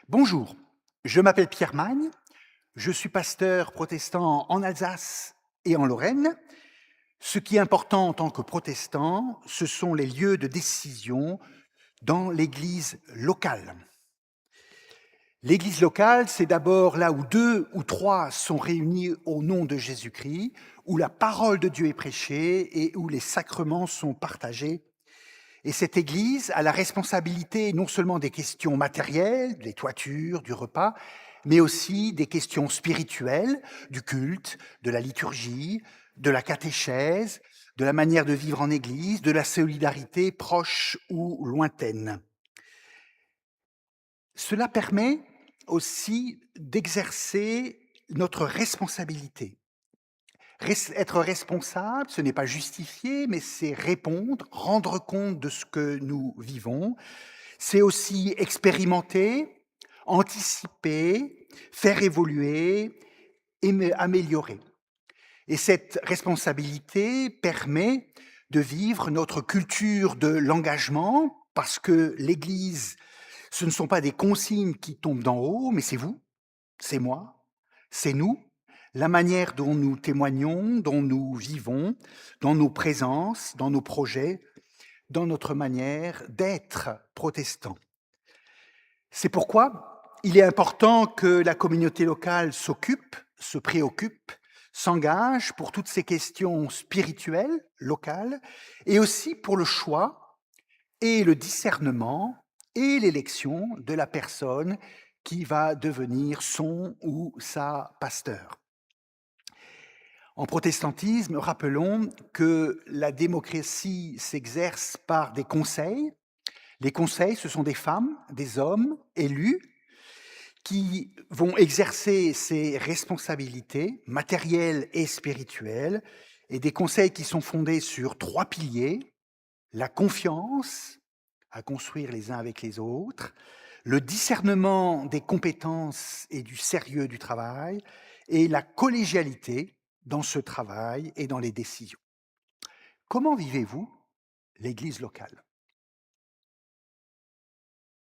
Bonjour, je m'appelle Pierre Magne, je suis pasteur protestant en Alsace et en Lorraine. Ce qui est important en tant que protestant, ce sont les lieux de décision dans l'église locale. L'église locale, c'est d'abord là où deux ou trois sont réunis au nom de Jésus-Christ, où la parole de Dieu est prêchée et où les sacrements sont partagés. Et cette église a la responsabilité non seulement des questions matérielles, des toitures, du repas, mais aussi des questions spirituelles, du culte, de la liturgie, de la catéchèse, de la manière de vivre en église, de la solidarité proche ou lointaine. Cela permet aussi d'exercer notre responsabilité. Être responsable, ce n'est pas justifier, mais c'est répondre, rendre compte de ce que nous vivons. C'est aussi expérimenter, anticiper, faire évoluer, améliorer. Et cette responsabilité permet de vivre notre culture de l'engagement, parce que l'Église, ce ne sont pas des consignes qui tombent d'en haut, mais c'est vous, c'est moi, c'est nous, la manière dont nous témoignons, dont nous vivons, dans nos présences, dans nos projets, dans notre manière d'être protestants. C'est pourquoi il est important que la communauté locale s'occupe, se préoccupe, s'engage pour toutes ces questions spirituelles locales et aussi pour le choix et le discernement et l'élection de la personne qui va devenir son ou sa pasteur. En protestantisme, rappelons que la démocratie s'exerce par des conseils. Les conseils, ce sont des femmes, des hommes élus qui vont exercer ces responsabilités matérielles et spirituelles, et des conseils qui sont fondés sur trois piliers: la confiance à construire les uns avec les autres, le discernement des compétences et du sérieux du travail, et la collégialité dans ce travail et dans les décisions. Comment vivez-vous l'Église locale?